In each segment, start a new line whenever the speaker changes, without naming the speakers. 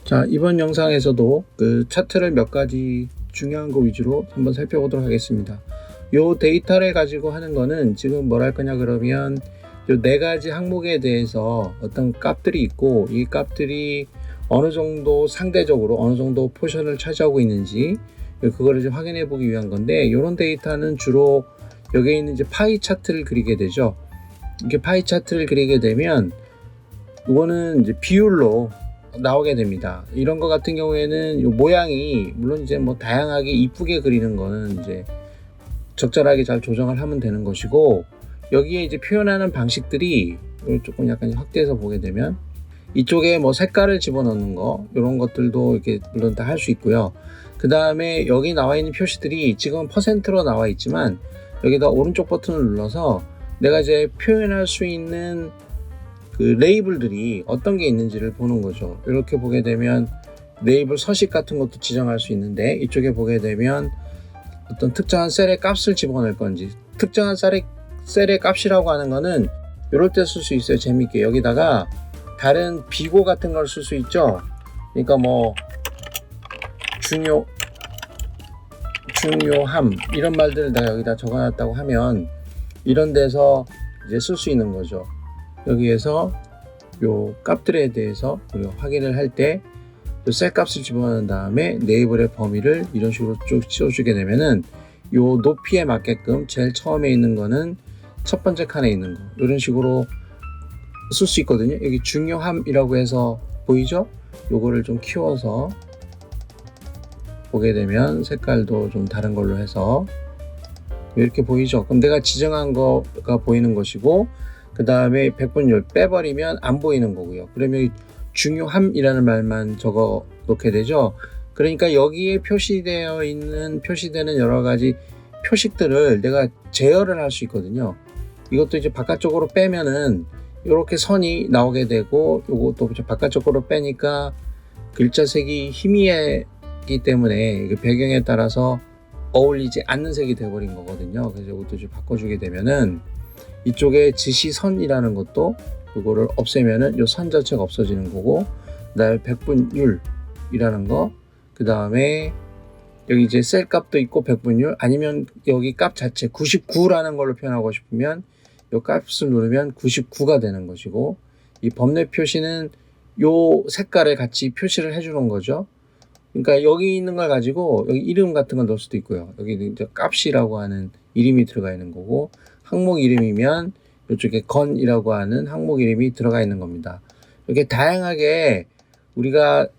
자, 이번 영상에서도 그 차트를 몇 가지 중요한 거 위주로 한번 살펴보도록 하겠습니다. 요 데이터를 가지고 하는 거는 지금 뭘 할 거냐 그러면 요 네 가지 항목에 대해서 어떤 값들이 있고 이 값들이 어느 정도 상대적으로 어느 정도 포션을 차지하고 있는지 그거를 좀 확인해 보기 위한 건데, 이런 데이터는 주로 여기에 있는 이제 파이 차트를 그리게 되죠. 이렇게 파이 차트를 그리게 되면 이거는 이제 비율로 나오게 됩니다. 이런 거 같은 경우에는 이 모양이 물론 이제 뭐 다양하게 이쁘게 그리는 거는 이제 적절하게 잘 조정을 하면 되는 것이고, 여기에 이제 표현하는 방식들이 조금 약간 확대해서 보게 되면 이쪽에 뭐 색깔을 집어넣는 거 이런 것들도 이렇게 물론 다 할 수 있고요. 그 다음에 여기 나와 있는 표시들이 지금 퍼센트로 나와 있지만 여기다 오른쪽 버튼을 눌러서 내가 이제 표현할 수 있는 그 레이블들이 어떤 게 있는지를 보는 거죠. 이렇게 보게 되면 레이블 서식 같은 것도 지정할 수 있는데, 이쪽에 보게 되면 어떤 특정한 셀의 값을 집어넣을 건지, 특정한 셀의 값이라고 하는 거는 이럴 때 쓸 수 있어요. 재밌게 여기다가 다른 비고 같은 걸 쓸 수 있죠. 그러니까 뭐 중요함 이런 말들을 내가 여기다 적어놨다고 하면 이런 데서 이제 쓸 수 있는 거죠. 여기에서 요 값들에 대해서 우리가 확인을 할 때 셀 값을 집어넣은 다음에 레이블의 범위를 이런 식으로 쭉 씌워주게 되면은 요 높이에 맞게끔 제일 처음에 있는 거는 첫 번째 칸에 있는 거 이런 식으로 쓸 수 있거든요. 여기 중요함이라고 해서 보이죠? 요거를 좀 키워서 보게 되면 색깔도 좀 다른 걸로 해서 이렇게 보이죠? 그럼 내가 지정한 거가 보이는 것이고, 그 다음에 백분율 빼버리면 안 보이는 거고요. 그러면 중요함이라는 말만 적어 놓게 되죠. 그러니까 여기에 표시되는 여러 가지 표식들을 내가 제어를 할 수 있거든요. 이것도 이제 바깥쪽으로 빼면은 이렇게 선이 나오게 되고, 이것도 바깥쪽으로 빼니까 글자 색이 희미하기 때문에 배경에 따라서 어울리지 않는 색이 되어버린 거거든요. 그래서 이것도 좀 바꿔주게 되면은 이쪽에 지시선이라는 것도 이거를 없애면은 이 선 자체가 없어지는 거고, 그다음에 백분율이라는 거, 그 다음에 여기 이제 셀 값도 있고 백분율, 아니면 여기 값 자체 99라는 걸로 표현하고 싶으면 이 값을 누르면 99가 되는 것이고, 이 범례 표시는 요 색깔을 같이 표시를 해주는 거죠. 그러니까 여기 있는 걸 가지고 여기 이름 같은 걸 넣을 수도 있고요. 여기 이제 값이라고 하는 이름이 들어가 있는 거고, 항목 이름이면 이쪽에 건이라고 하는 항목 이름이 들어가 있는 겁니다. 이렇게 다양하게 우리가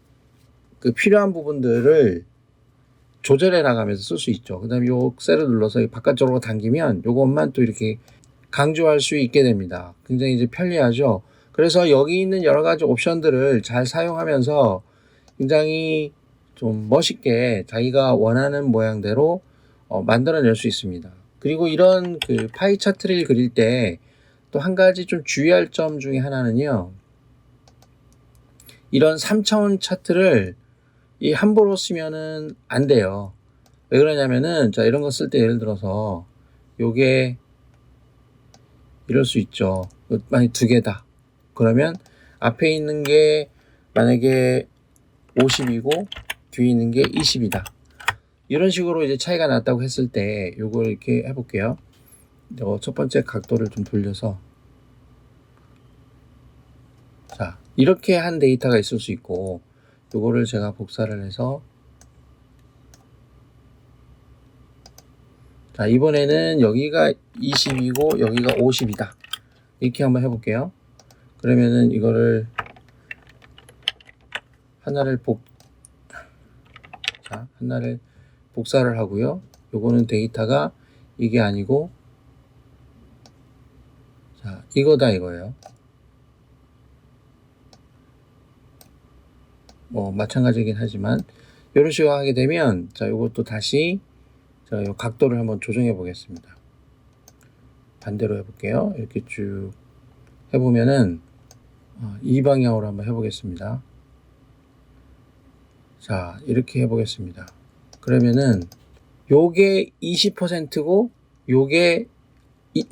그 필요한 부분들을 조절해 나가면서 쓸 수 있죠. 그 다음에 요 셀을 눌러서 바깥쪽으로 당기면 요것만 또 이렇게 강조할 수 있게 됩니다. 굉장히 이제 편리하죠. 그래서 여기 있는 여러 가지 옵션들을 잘 사용하면서 굉장히 좀 멋있게 자기가 원하는 모양대로 만들어낼 수 있습니다. 그리고 이런 그 파이 차트를 그릴 때 또 한 가지 좀 주의할 점 중에 하나는요, 이런 3차원 차트를 이 함부로 쓰면은 안 돼요. 왜 그러냐면은, 자, 이런 거 쓸 때 예를 들어서 요게 이럴 수 있죠. 만약 두 개다 그러면 앞에 있는 게 만약에 50이고 뒤에 있는 게 20이다. 이런 식으로 이제 차이가 났다고 했을 때 요걸 이렇게 해볼게요. 첫 번째 각도를 좀 돌려서, 자, 이렇게 한 데이터가 있을 수 있고, 요거를 제가 복사를 해서, 자, 이번에는 여기가 20이고 여기가 50이다 이렇게 한번 해볼게요. 그러면은 이거를 하나를 복사를 하고요. 요거는 데이터가 이게 아니고, 자, 이거다 이거예요. 뭐 마찬가지긴 하지만 이런 식으로 하게 되면, 자, 요것도 다시 자, 요 각도를 한번 조정해 보겠습니다. 반대로 해볼게요. 이렇게 쭉 해보면은 이 방향으로 한번 해보겠습니다. 자, 이렇게 해보겠습니다. 그러면은 요게 20%고 요게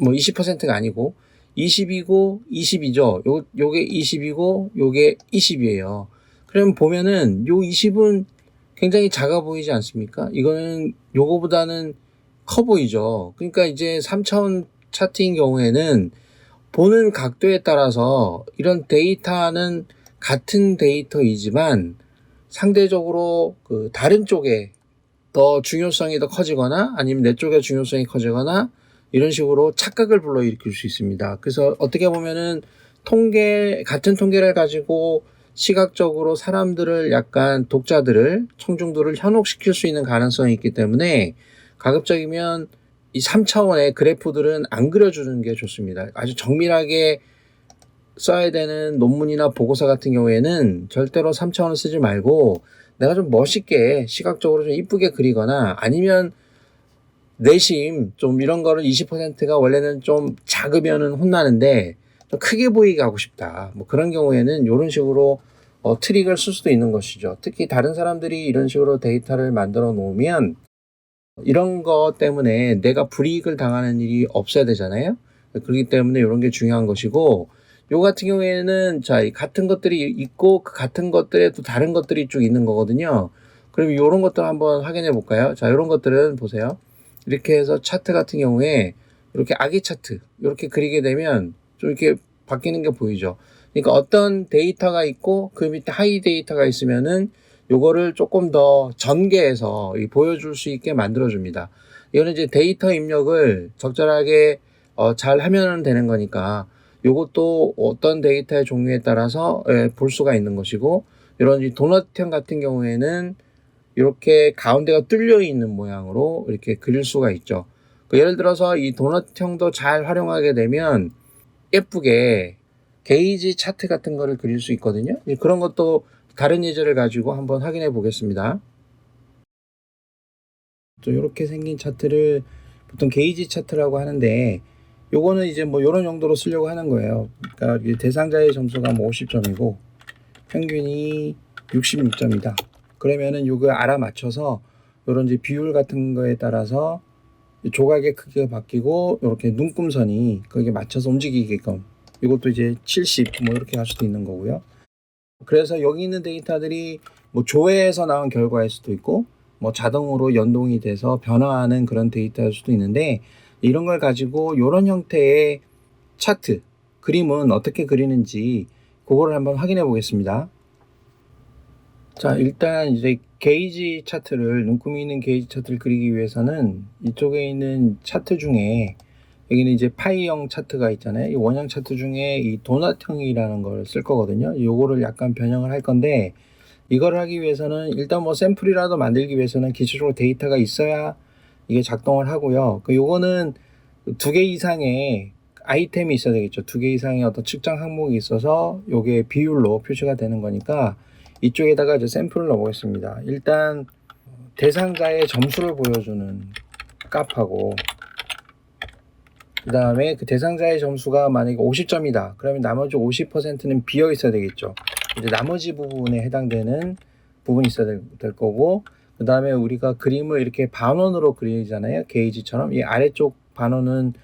뭐 20%가 아니고 20이고 20이죠. 요게 20이고 요게 20이에요. 그럼 보면은 요 20은 굉장히 작아 보이지 않습니까? 이거는 요거보다는 커 보이죠. 그러니까 이제 3차원 차트인 경우에는 보는 각도에 따라서 이런 데이터는 같은 데이터이지만 상대적으로 그 다른 쪽에 더 중요성이 더 커지거나 아니면 내 쪽의 중요성이 커지거나 이런 식으로 착각을 불러일으킬 수 있습니다. 그래서 어떻게 보면은 같은 통계를 가지고 시각적으로 사람들을 약간 독자들을, 청중들을 현혹시킬 수 있는 가능성이 있기 때문에 가급적이면 이 3차원의 그래프들은 안 그려주는 게 좋습니다. 아주 정밀하게 써야 되는 논문이나 보고서 같은 경우에는 절대로 3차원을 쓰지 말고 내가 좀 멋있게 시각적으로 좀 이쁘게 그리거나 아니면 내심 좀 이런 거를 20%가 원래는 좀 작으면은 혼나는데 좀 크게 보이게 하고 싶다. 뭐 그런 경우에는 이런 식으로 트릭을 쓸 수도 있는 것이죠. 특히 다른 사람들이 이런 식으로 데이터를 만들어 놓으면 이런 것 때문에 내가 불이익을 당하는 일이 없어야 되잖아요. 그렇기 때문에 이런 게 중요한 것이고 요 같은 경우에는 자, 같은 것들이 있고 그 같은 것들에 또 다른 것들이 쭉 있는 거거든요. 그럼 이런 것들 한번 확인해 볼까요? 자, 이런 것들은 보세요. 이렇게 해서 차트 같은 경우에 이렇게 아기 차트 이렇게 그리게 되면 좀 이렇게 바뀌는 게 보이죠. 그러니까 어떤 데이터가 있고 그 밑에 하이 데이터가 있으면은 요거를 조금 더 전개해서 보여줄 수 있게 만들어줍니다. 이거는 이제 데이터 입력을 적절하게 잘 하면 되는 거니까 요것도 어떤 데이터의 종류에 따라서 볼 수가 있는 것이고 이런 이 도넛형 같은 경우에는 이렇게 가운데가 뚫려 있는 모양으로 이렇게 그릴 수가 있죠. 예를 들어서 이 도넛형도 잘 활용하게 되면 예쁘게 게이지 차트 같은 거를 그릴 수 있거든요. 그런 것도 다른 예제를 가지고 한번 확인해 보겠습니다. 또 이렇게 생긴 차트를 보통 게이지 차트라고 하는데 요거는 이제 뭐 이런 용도로 쓰려고 하는 거예요. 그러니까 대상자의 점수가 뭐 50점이고 평균이 66점이다. 그러면은 요거 알아맞혀서 요런 이제 비율 같은 거에 따라서 조각의 크기가 바뀌고 이렇게 눈금선이 거기에 맞춰서 움직이게끔 이것도 이제 70 뭐 이렇게 할 수도 있는 거고요. 그래서 여기 있는 데이터들이 뭐 조회에서 나온 결과일 수도 있고 뭐 자동으로 연동이 돼서 변화하는 그런 데이터일 수도 있는데 이런 걸 가지고 이런 형태의 차트 그림은 어떻게 그리는지 그거를 한번 확인해 보겠습니다. 자, 일단 이제 게이지 차트를 눈금이 있는 게이지 차트를 그리기 위해서는 이쪽에 있는 차트 중에 여기는 이제 파이형 차트가 있잖아요. 이 원형 차트 중에 이 도넛형이라는 걸 쓸 거거든요. 요거를 약간 변형을 할 건데 이걸 하기 위해서는 일단 뭐 샘플이라도 만들기 위해서는 기초적으로 데이터가 있어야 이게 작동을 하고요. 요거는 2개 이상의 아이템이 있어야 되겠죠. 2개 이상의 어떤 측정 항목이 있어서 요게 비율로 표시가 되는 거니까 이쪽에다가 이제 샘플을 넣어보겠습니다. 일단 대상자의 점수를 보여주는 값하고 그 다음에 그 대상자의 점수가 만약에 50점이다. 그러면 나머지 50%는 비어 있어야 되겠죠. 이제 나머지 부분에 해당되는 부분이 있어야 될 거고 그 다음에 우리가 그림을 이렇게 반원으로 그리잖아요. 게이지처럼 이 아래쪽 반원은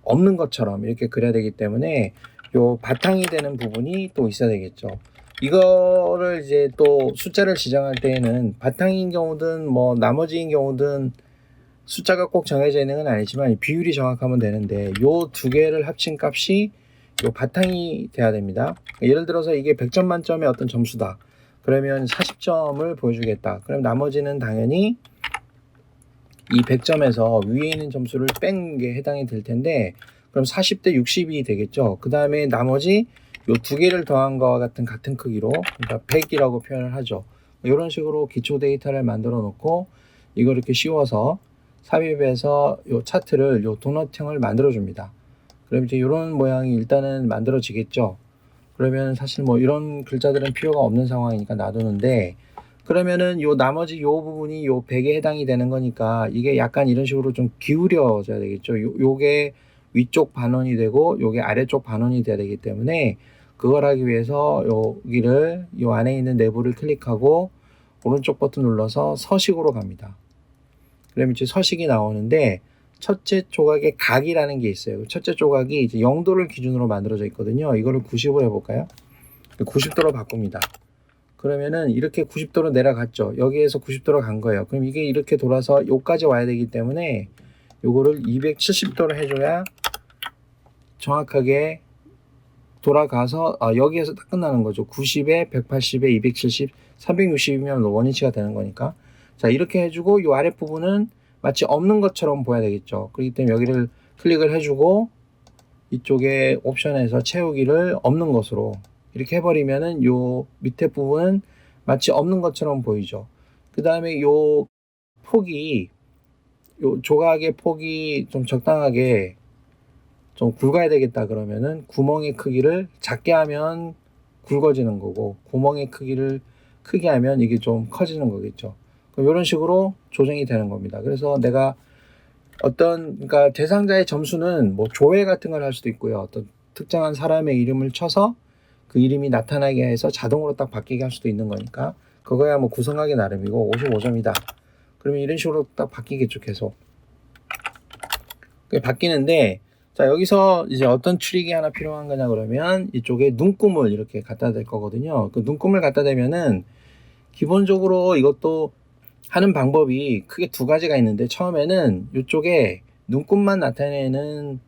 없는 것처럼 이렇게 그려야 되기 때문에 요 바탕이 되는 부분이 또 있어야 되겠죠. 이거를 이제 또 숫자를 지정할 때에는 바탕인 경우든 뭐 나머지인 경우든 숫자가 꼭 정해져 있는 건 아니지만 비율이 정확하면 되는데 요 2개를 합친 값이 요 바탕이 돼야 됩니다. 예를 들어서 이게 100점 만점의 어떤 점수다. 그러면 40점을 보여주겠다. 그럼 나머지는 당연히 이 100점에서 위에 있는 점수를 뺀 게 해당이 될 텐데 그럼 40대 60이 되겠죠. 그 다음에 나머지 요 2개를 더한 거와 같은 크기로 그러니까 100이라고 표현을 하죠. 이런 식으로 기초 데이터를 만들어 놓고 이걸 이렇게 씌워서 삽입해서 요 차트를 요 도넛형을 만들어 줍니다. 그럼 이제 이런 모양이 일단은 만들어지겠죠. 그러면 사실 뭐 이런 글자들은 필요가 없는 상황이니까 놔두는데 그러면은 요 나머지 요 부분이 요 100에 해당이 되는 거니까 이게 약간 이런 식으로 좀 기울여져야 되겠죠. 요게 위쪽 반원이 되고 요게 아래쪽 반원이 돼야 되기 때문에 그걸 하기 위해서 여기를 요 안에 있는 내부를 클릭하고 오른쪽 버튼 눌러서 서식으로 갑니다. 그러면 이제 서식이 나오는데 첫째 조각에 각이라는 게 있어요. 첫째 조각이 이제 0도를 기준으로 만들어져 있거든요. 이거를 90으로 해볼까요? 90도로 바꿉니다. 그러면은 이렇게 90도로 내려갔죠. 여기에서 90도로 간 거예요. 그럼 이게 이렇게 돌아서 여기까지 와야 되기 때문에 요거를 270도로 해줘야 정확하게 돌아가서 여기에서 딱 끝나는 거죠. 90에 180에 270, 360이면 원위치가 되는 거니까. 자, 이렇게 해주고 이 아랫부분은 마치 없는 것처럼 보여야 되겠죠. 그렇기 때문에 여기를 클릭을 해주고 이쪽에 옵션에서 채우기를 없는 것으로 이렇게 해버리면은 요 밑에 부분은 마치 없는 것처럼 보이죠. 그 다음에 요 폭이, 요 조각의 폭이 좀 적당하게 좀 굵어야 되겠다 그러면은 구멍의 크기를 작게 하면 굵어지는 거고, 구멍의 크기를 크게 하면 이게 좀 커지는 거겠죠. 그럼 이런 식으로 조정이 되는 겁니다. 그래서 내가 그러니까 대상자의 점수는 뭐 조회 같은 걸 할 수도 있고요. 어떤 특정한 사람의 이름을 쳐서 그 이름이 나타나게 해서 자동으로 딱 바뀌게 할 수도 있는 거니까 그거야 뭐 구성하기 나름이고 55점이다. 그러면 이런 식으로 딱 바뀌겠죠, 계속. 그게 바뀌는데, 자, 여기서 이제 어떤 트릭이 하나 필요한 거냐 그러면 이쪽에 눈금을 이렇게 갖다 댈 거거든요. 그 눈금을 갖다 대면은 기본적으로 이것도 하는 방법이 크게 두 가지가 있는데, 처음에는 이쪽에 눈금만 나타내는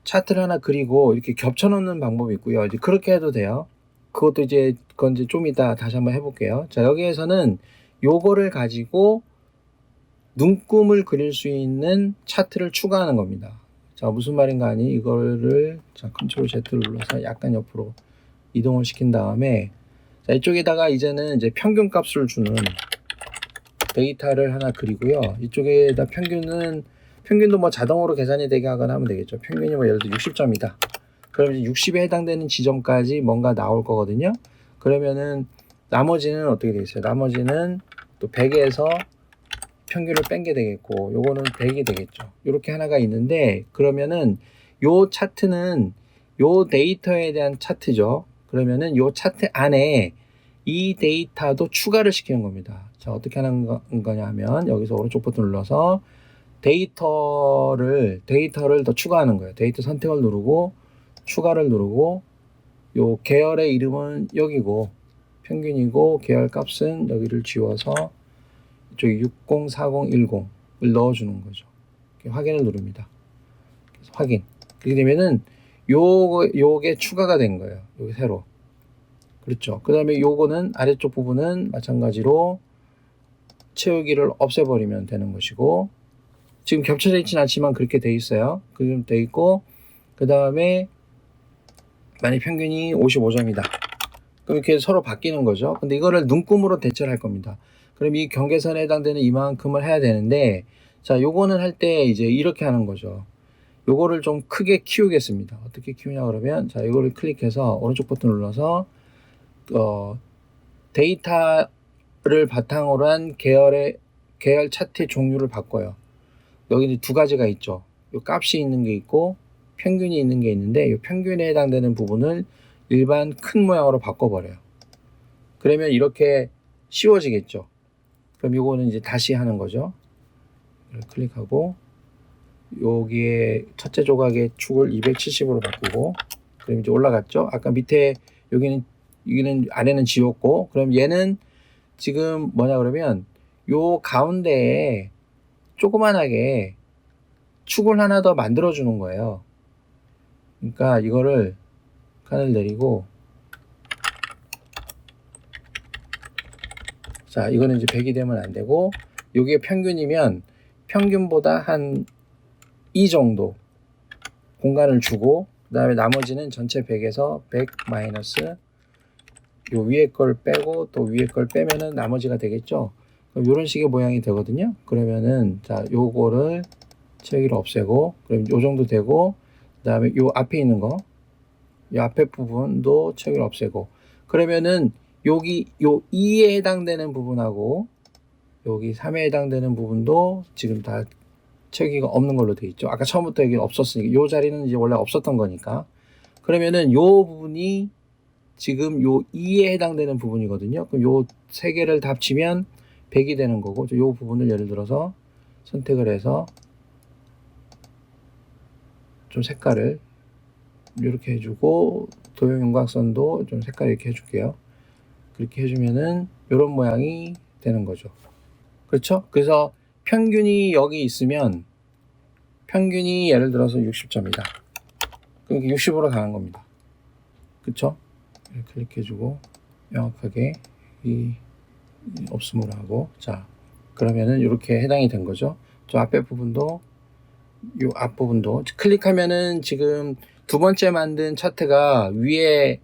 차트를 하나 그리고 이렇게 겹쳐 놓는 방법이 있고요. 이제 그렇게 해도 돼요. 그것도 이제 그건 이제 좀 이따 다시 한번 해볼게요. 자, 여기에서는 요거를 가지고 눈금을 그릴 수 있는 차트를 추가하는 겁니다. 자, 무슨 말인가 하니 이거를 자, 컨트롤 Z를 눌러서 약간 옆으로 이동을 시킨 다음에 자, 이쪽에다가 이제는 이제 평균 값을 주는 데이터를 하나 그리고요. 이쪽에다 평균도 뭐 자동으로 계산이 되게 하거나 하면 되겠죠. 평균이 뭐 예를 들어 60점이다. 그럼 이제 60에 해당되는 지점까지 뭔가 나올 거거든요. 그러면은 나머지는 어떻게 되겠어요? 나머지는 또 100에서 평균을 뺀 게 되겠고, 요거는 100이 되겠죠. 이렇게 하나가 있는데, 그러면은 요 차트는 요 데이터에 대한 차트죠. 그러면은 요 차트 안에 이 데이터도 추가를 시키는 겁니다. 자, 어떻게 하는 거냐 하면 여기서 오른쪽 버튼 눌러서 데이터를 더 추가하는 거예요. 데이터 선택을 누르고 추가를 누르고 요 계열의 이름은 여기고 평균이고 계열 값은 여기를 지워서 이쪽에 60, 40, 10을 넣어주는 거죠. 확인을 누릅니다. 그래서 확인. 그렇게 되면은 요게 추가가 된 거예요. 여기 새로. 그렇죠. 그 다음에 요거는 아래쪽 부분은 마찬가지로 채우기를 없애버리면 되는 것이고, 지금 겹쳐져 있진 않지만 그렇게 돼 있어요. 그렇게 돼 있고, 그 다음에 만약 평균이 55점이다. 그럼 이렇게 서로 바뀌는 거죠. 근데 이거를 눈금으로 대처를 할 겁니다. 그럼 이 경계선에 해당되는 이만큼을 해야 되는데, 자, 요거는 할 때 이제 이렇게 하는 거죠. 요거를 좀 크게 키우겠습니다. 어떻게 키우냐 그러면, 자, 이거를 클릭해서 오른쪽 버튼 눌러서 데이터를 바탕으로 한 계열 차트의 종류를 바꿔요. 여기 두 가지가 있죠. 요 값이 있는 게 있고 평균이 있는 게 있는데, 이 평균에 해당되는 부분을 일반 큰 모양으로 바꿔버려요. 그러면 이렇게 쉬워지겠죠. 그럼 이거는 이제 다시 하는 거죠. 클릭하고 여기에 첫째 조각의 축을 270으로 바꾸고, 그럼 이제 올라갔죠. 아까 밑에 여기는 아래는 지웠고, 그럼 얘는 지금 뭐냐 그러면 요 가운데에 조그만하게 축을 하나 더 만들어 주는 거예요. 그러니까 이거를 칸을 내리고, 자, 이거는 이제 100이 되면 안 되고, 요게 평균이면 평균보다 한 2 정도 공간을 주고, 그 다음에 나머지는 전체 100에서 100 마이너스 요 위에 걸 빼고 또 위에 걸 빼면은 나머지가 되겠죠. 그럼 요런 식의 모양이 되거든요. 그러면은 자, 요거를 채우기를 없애고, 그럼 요 정도 되고, 그 다음에 요 앞에 있는 거, 요 앞에 부분도 채우기를 없애고, 그러면은 여기 요 2에 해당되는 부분하고 여기 3에 해당되는 부분도 지금 다 채우기가 없는 걸로 되어 있죠. 아까 처음부터 여기 없었으니까 요 자리는 이제 원래 없었던 거니까. 그러면은 요 부분이 지금 요 2에 해당되는 부분이거든요. 그럼 요 세 개를 다 합치면 100이 되는 거고, 요 부분을 예를 들어서 선택을 해서 좀 색깔을 이렇게 해주고, 도형 윤곽선도 좀 색깔 이렇게 해줄게요. 그렇게 해주면은 이런 모양이 되는 거죠. 그렇죠? 그래서 평균이 여기 있으면 평균이 예를 들어서 60점이다. 그럼 60으로 가는 겁니다. 그렇죠? 클릭해주고 명확하게 이 없음으로 하고, 자 그러면은 이렇게 해당이 된 거죠. 저 앞에 부분도 이 앞부분도 클릭하면은 지금 두 번째 만든 차트가 위에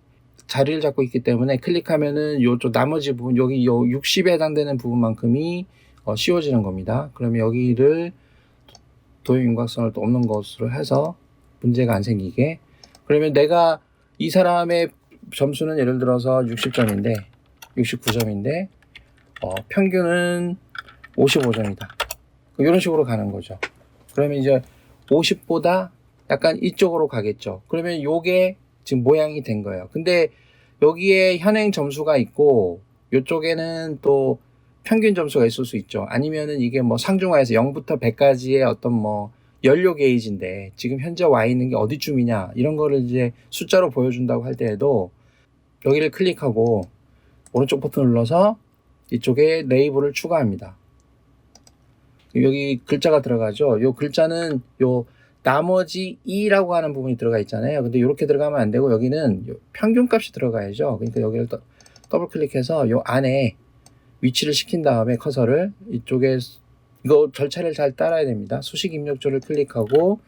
자리를 잡고 있기 때문에 클릭하면은 요쪽 나머지 부분 여기 요 60에 해당되는 부분만큼이 씌워지는 겁니다. 그러면 여기를 도형 윤곽선을 또 없는 것으로 해서 문제가 안 생기게. 그러면 내가 이 사람의 점수는 예를 들어서 60점인데 69점인데 평균은 55점이다. 이런 식으로 가는 거죠. 그러면 이제 50보다 약간 이쪽으로 가겠죠. 그러면 요게 지금 모양이 된 거예요. 근데 여기에 현행 점수가 있고 이쪽에는 또 평균 점수가 있을 수 있죠. 아니면은 이게 뭐 상중하에서 0부터 100까지의 어떤 뭐 연료 게이지인데 지금 현재 와 있는 게 어디쯤이냐 이런 거를 이제 숫자로 보여준다고 할 때에도 여기를 클릭하고 오른쪽 버튼 눌러서 이쪽에 레이블을 추가합니다. 여기 글자가 들어가죠. 요 글자는 요 나머지 2라고 하는 부분이 들어가 있잖아요. 근데 이렇게 들어가면 안 되고 여기는 평균 값이 들어가야죠. 그러니까 여기를 더블 클릭해서 요 안에 위치를 시킨 다음에 커서를 이쪽에 이거 절차를 잘 따라야 됩니다. 수식 입력조를 클릭하고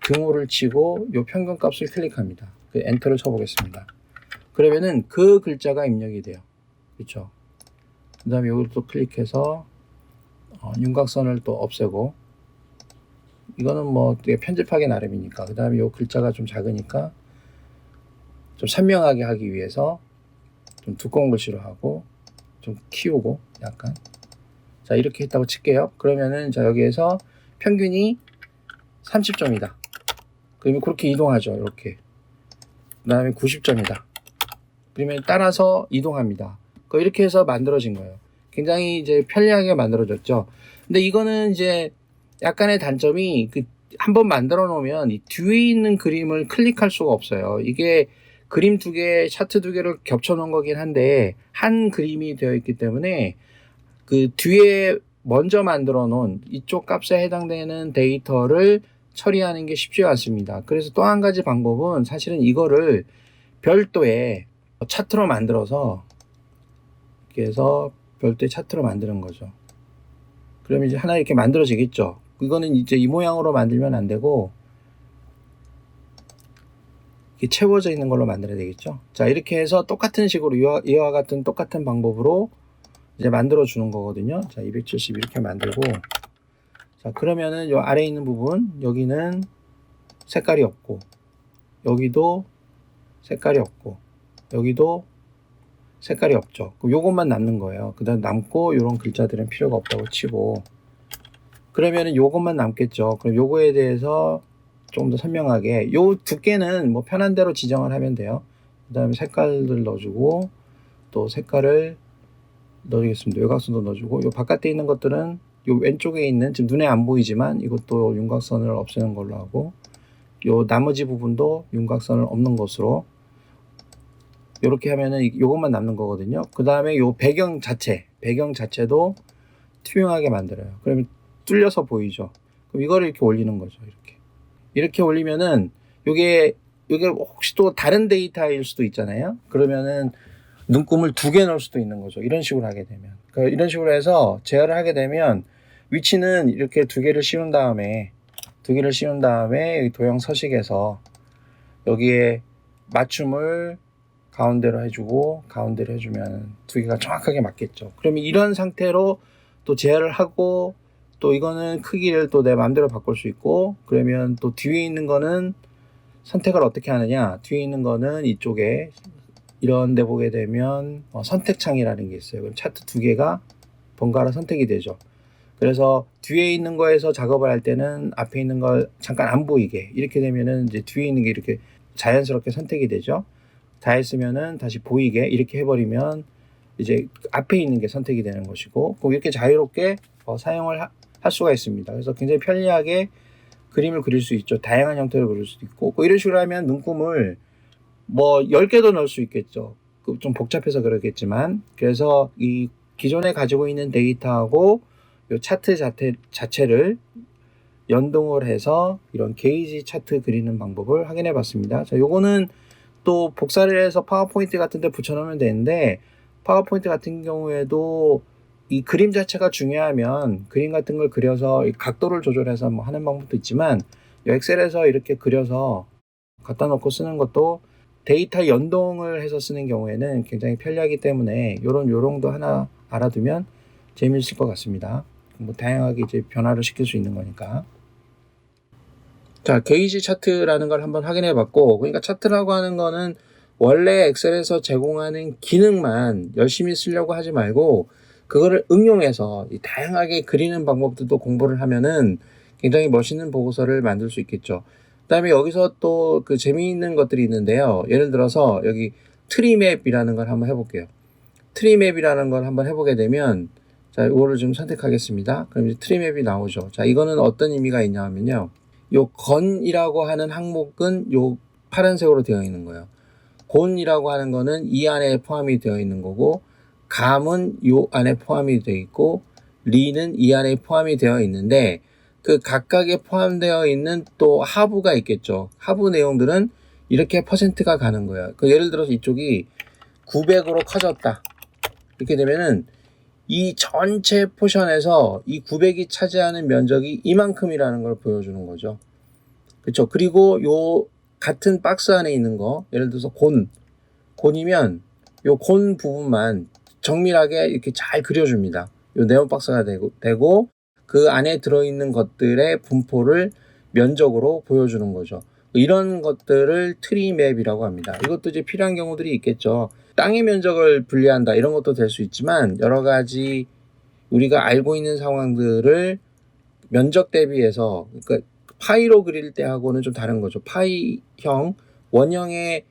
등호를 치고 요 평균 값을 클릭합니다. 엔터를 쳐보겠습니다. 그러면은 그 글자가 입력이 돼요. 그렇죠? 그 다음에 여기를 또 클릭해서 윤곽선을 또 없애고, 이거는 뭐 되게 편집하기 나름이니까. 그 다음에 이 글자가 좀 작으니까 좀 선명하게 하기 위해서 좀 두꺼운 글씨로 하고 좀 키우고 약간. 자 이렇게 했다고 칠게요. 그러면은 자 여기에서 평균이 30점이다. 그러면 그렇게 이동하죠. 이렇게. 그 다음에 90점이다. 그러면 따라서 이동합니다. 이렇게 해서 만들어진 거예요. 굉장히 이제 편리하게 만들어졌죠. 근데 이거는 이제 약간의 단점이 한번 만들어 놓으면 이 뒤에 있는 그림을 클릭할 수가 없어요. 이게 그림 두 개, 차트 두 개를 겹쳐 놓은 거긴 한데 한 그림이 되어 있기 때문에 그 뒤에 먼저 만들어 놓은 이쪽 값에 해당되는 데이터를 처리하는 게 쉽지 않습니다. 그래서 또 한 가지 방법은 사실은 이거를 별도의 차트로 만들어서 이렇게 해서 별도의 차트로 만드는 거죠. 그러면 이제 하나 이렇게 만들어지겠죠. 이거는 이제 이 모양으로 만들면 안 되고 이렇게 채워져 있는 걸로 만들어야 되겠죠. 자 이렇게 해서 똑같은 식으로 이와 같은 똑같은 방법으로 이제 만들어 주는 거거든요. 자 270 이렇게 만들고, 자 그러면은 요 아래에 있는 부분 여기는 색깔이 없고 여기도 색깔이 없고 여기도 색깔이 없죠. 그럼 요것만 남는 거예요. 그 다음 남고 요런 글자들은 필요가 없다고 치고, 그러면은 요것만 남겠죠. 그럼 요거에 대해서 좀 더 선명하게 요 두께는 뭐 편한 대로 지정을 하면 돼요. 그 다음에 색깔을 넣어주고 또 색깔을 넣어주겠습니다. 외곽선도 넣어주고, 요 바깥에 있는 것들은 요 왼쪽에 있는 지금 눈에 안 보이지만 이것도 윤곽선을 없애는 걸로 하고, 요 나머지 부분도 윤곽선을 없는 것으로 이렇게 하면은 요것만 남는 거거든요. 그 다음에 요 배경 자체도 투명하게 만들어요. 그러면 뚫려서 보이죠. 그럼 이거를 이렇게 올리는 거죠. 이렇게 올리면은 요게 혹시 또 다른 데이터일 수도 있잖아요. 그러면은 눈금을 두 개 넣을 수도 있는 거죠. 이런 식으로 하게 되면. 그러니까 이런 식으로 해서 제어를 하게 되면 위치는 이렇게 두 개를 씌운 다음에 도형 서식에서 여기에 맞춤을 가운데로 해주고 가운데로 해주면 두 개가 정확하게 맞겠죠. 그러면 이런 상태로 또 제어를 하고, 또 이거는 크기를 또 내 마음대로 바꿀 수 있고, 그러면 또 뒤에 있는 거는 선택을 어떻게 하느냐. 뒤에 있는 거는 이쪽에 이런 데 보게 되면 선택창이라는 게 있어요. 그럼 차트 두 개가 번갈아 선택이 되죠. 그래서 뒤에 있는 거에서 작업을 할 때는 앞에 있는 걸 잠깐 안 보이게 이렇게 되면은 이제 뒤에 있는 게 이렇게 자연스럽게 선택이 되죠. 다 했으면은 다시 보이게 이렇게 해버리면 이제 앞에 있는 게 선택이 되는 것이고, 이렇게 자유롭게 사용을 할 수가 있습니다. 그래서 굉장히 편리하게 그림을 그릴 수 있죠. 다양한 형태로 그릴 수도 있고, 이런 식으로 하면 눈금을 뭐 10개도 넣을 수 있겠죠. 좀 복잡해서 그렇겠지만, 그래서 이 기존에 가지고 있는 데이터하고 이 차트 자체를 연동을 해서 이런 게이지 차트 그리는 방법을 확인해 봤습니다. 자, 요거는 또 복사를 해서 파워포인트 같은 데 붙여놓으면 되는데, 파워포인트 같은 경우에도 이 그림 자체가 중요하면 그림 같은 걸 그려서 이 각도를 조절해서 뭐 하는 방법도 있지만, 엑셀에서 이렇게 그려서 갖다 놓고 쓰는 것도 데이터 연동을 해서 쓰는 경우에는 굉장히 편리하기 때문에 요런 요령도 하나 알아두면 재미있을 것 같습니다. 뭐 다양하게 이제 변화를 시킬 수 있는 거니까. 자, 게이지 차트라는 걸 한번 확인해 봤고, 그러니까 차트라고 하는 거는 원래 엑셀에서 제공하는 기능만 열심히 쓰려고 하지 말고 그거를 응용해서 다양하게 그리는 방법들도 공부를 하면은 굉장히 멋있는 보고서를 만들 수 있겠죠. 그다음에 여기서 또 그 재미있는 것들이 있는데요. 예를 들어서 여기 트리맵이라는 걸 한번 해볼게요. 트리맵이라는 걸 한번 해보게 되면, 자, 이거를 좀 선택하겠습니다. 그럼 이제 트리맵이 나오죠. 자, 이거는 어떤 의미가 있냐 하면요. 요 건이라고 하는 항목은 요 파란색으로 되어 있는 거예요. 곤이라고 하는 거는 이 안에 포함이 되어 있는 거고, 감은 요 안에 포함이 되어 있고, 리는 이 안에 포함이 되어 있는데, 그 각각에 포함되어 있는 또 하부가 있겠죠. 하부 내용들은 이렇게 퍼센트가 가는 거예요. 예를 들어서 이쪽이 900으로 커졌다. 이렇게 되면은 이 전체 포션에서 이 900이 차지하는 면적이 이만큼이라는 걸 보여주는 거죠. 그렇죠. 그리고 요 같은 박스 안에 있는 거, 예를 들어서 곤이면 요 곤 부분만 정밀하게 이렇게 잘 그려줍니다. 요 네모 박스가 되고 그 안에 들어있는 것들의 분포를 면적으로 보여주는 거죠. 이런 것들을 트리맵이라고 합니다. 이것도 이제 필요한 경우들이 있겠죠. 땅의 면적을 분리한다 이런 것도 될 수 있지만, 여러 가지 우리가 알고 있는 상황들을 면적 대비해서, 그러니까 파이로 그릴 때하고는 좀 다른 거죠. 파이형, 원형의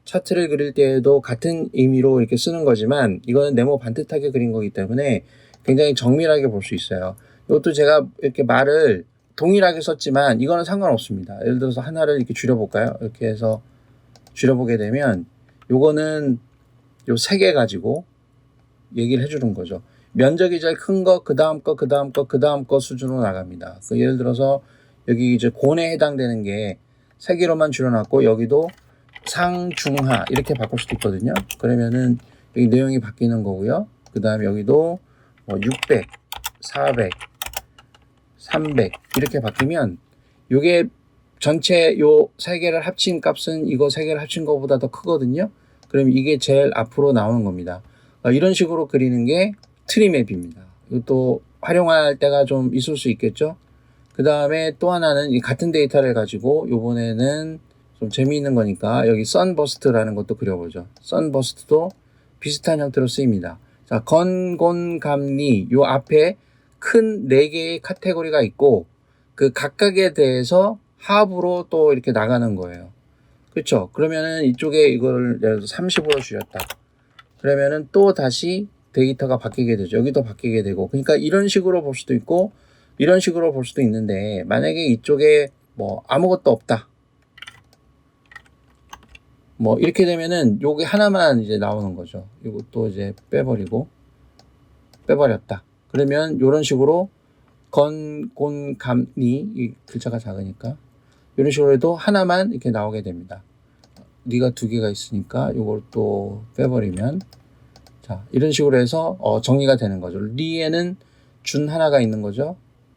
차트를 그릴 때에도 같은 의미로 이렇게 쓰는 거지만, 이거는 네모 반듯하게 그린 거기 때문에 굉장히 정밀하게 볼 수 있어요. 이것도 제가 이렇게 말을 동일하게 썼지만 이거는 상관없습니다. 예를 들어서 하나를 이렇게 줄여볼까요? 이렇게 해서 줄여보게 되면 요거는 요 3개 가지고 얘기를 해주는 거죠. 면적이 제일 큰 거, 그 다음 거, 그 다음 거, 그 다음 거 수준으로 나갑니다. 예를 들어서 여기 이제 곤에 해당되는 게 3개로만 줄여놨고, 여기도 상, 중, 하 이렇게 바꿀 수도 있거든요. 그러면은 여기 내용이 바뀌는 거고요. 그 다음에 여기도 뭐 600, 400, 300 이렇게 바뀌면 요게 전체 요 3개를 합친 값은 이거 3개를 합친 것보다 더 크거든요. 그럼 이게 제일 앞으로 나오는 겁니다. 이런 식으로 그리는 게 트리맵입니다. 이것도 활용할 때가 좀 있을 수 있겠죠. 그 다음에 또 하나는 이 같은 데이터를 가지고 요번에는 좀 재미있는 거니까 여기 선버스트라는 것도 그려보죠. 선버스트도 비슷한 형태로 쓰입니다. 자, 건, 곤, 감, 리 요 앞에 큰 4개의 카테고리가 있고, 그 각각에 대해서 합으로 또 이렇게 나가는 거예요. 그렇죠? 그러면은 이쪽에 이걸 예를 들어서 30으로 줄였다. 그러면은 또 다시 데이터가 바뀌게 되죠. 여기도 바뀌게 되고. 그러니까 이런 식으로 볼 수도 있고 이런 식으로 볼 수도 있는데, 만약에 이쪽에 뭐 아무것도 없다. 뭐 이렇게 되면은 요게 하나만 이제 나오는 거죠. 이것도 이제 빼버렸다. 그러면 이런 식으로 건, 곤, 감, 리, 이 글자가 작으니까 이런 식으로 해도 하나만 이렇게 나오게 됩니다. 리가 2개가 있으니까 이걸 또 빼버리면, 자, 이런 식으로 해서 정리가 되는 거죠. 리에는 준 하나가 있는 거죠.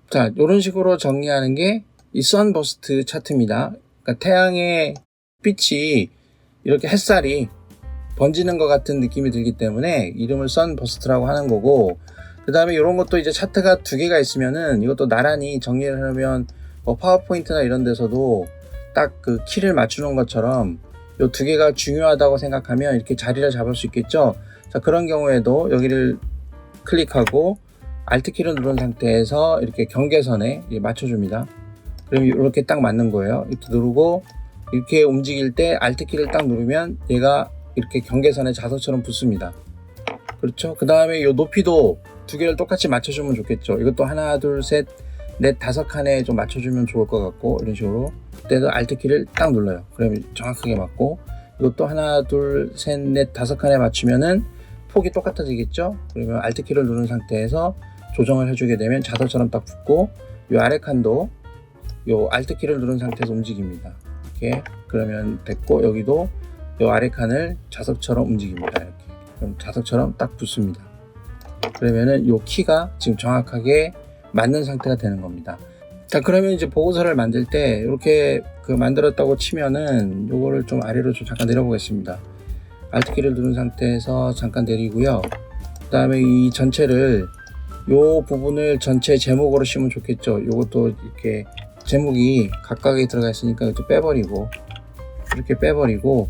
자, 이런 식으로 정리하는 게 이 선버스트 차트입니다. 그러니까 태양의 빛이 이렇게 햇살이 번지는 것 같은 느낌이 들기 때문에 이름을 선버스트라고 하는 거고, 그 다음에 이런 것도 이제 차트가 2개가 있으면은 이것도 나란히 정리를 하면 뭐 파워포인트나 이런 데서도 딱 그 키를 맞추는 것처럼 이 2개가 중요하다고 생각하면 이렇게 자리를 잡을 수 있겠죠. 자, 그런 경우에도 여기를 클릭하고 Alt키를 누른 상태에서 이렇게 경계선에 맞춰줍니다. 그럼 이렇게 딱 맞는 거예요. 이렇게 누르고 이렇게 움직일 때 Alt키를 딱 누르면 얘가 이렇게 경계선에 자석처럼 붙습니다. 그렇죠? 그 다음에 이 높이도 2개를 똑같이 맞춰주면 좋겠죠. 이것도 하나, 둘, 셋, 넷, 5칸에 좀 맞춰주면 좋을 것 같고, 이런 식으로 그때도 Alt키를 딱 눌러요. 그러면 정확하게 맞고, 이것도 하나, 둘, 셋, 넷, 5칸에 맞추면은 폭이 똑같아지겠죠? 그러면 Alt 키를 누른 상태에서 조정을 해주게 되면 자석처럼 딱 붙고, 이 아래 칸도 이 Alt 키를 누른 상태에서 움직입니다. 이렇게 그러면 됐고, 여기도 이 아래 칸을 자석처럼 움직입니다. 이렇게 그럼 자석처럼 딱 붙습니다. 그러면은 이 키가 지금 정확하게 맞는 상태가 되는 겁니다. 자, 그러면 이제 보고서를 만들 때 이렇게 만들었다고 치면은 요거를 좀 아래로 좀 잠깐 내려보겠습니다. Alt 키를 누른 상태에서 잠깐 내리고요. 그 다음에 이 전체를 요 부분을 전체 제목으로 씌우면 좋겠죠. 요것도 이렇게 제목이 각각에 들어가 있으니까 이것도 빼버리고, 이렇게 빼버리고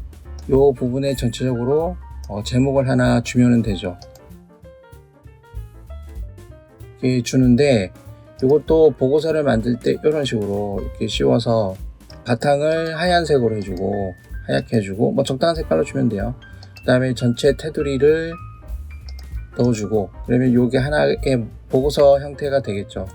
요 부분에 전체적으로 제목을 하나 주면 되죠. 이렇게 주는데, 이것도 보고서를 만들 때 이런 식으로 이렇게 씌워서 바탕을 하얀색으로 해주고, 하얗게 해주고, 뭐 적당한 색깔로 주면 돼요. 그 다음에 전체 테두리를 넣어주고, 그러면 이게 하나의 보고서 형태가 되겠죠.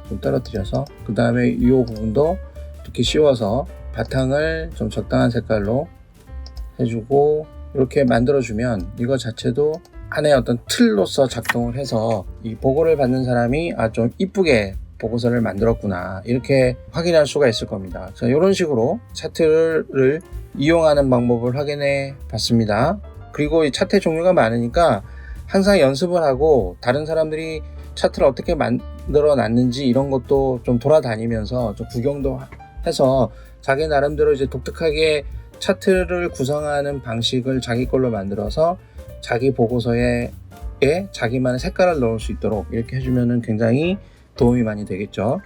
좀 떨어뜨려서, 그 다음에 이 부분도 이렇게 씌워서 바탕을 좀 적당한 색깔로 해주고, 이렇게 만들어주면 이거 자체도 하나의 어떤 틀로서 작동을 해서 이 보고를 받는 사람이 좀 이쁘게 보고서를 만들었구나, 이렇게 확인할 수가 있을 겁니다. 자, 이런 식으로 차트를 이용하는 방법을 확인해 봤습니다. 그리고 이 차트의 종류가 많으니까 항상 연습을 하고 다른 사람들이 차트를 어떻게 만들어 놨는지 이런 것도 좀 돌아다니면서 좀 구경도 해서 자기 나름대로 이제 독특하게 차트를 구성하는 방식을 자기 걸로 만들어서 자기 보고서에 자기만의 색깔을 넣을 수 있도록 이렇게 해주면 굉장히 도움이 많이 되겠죠.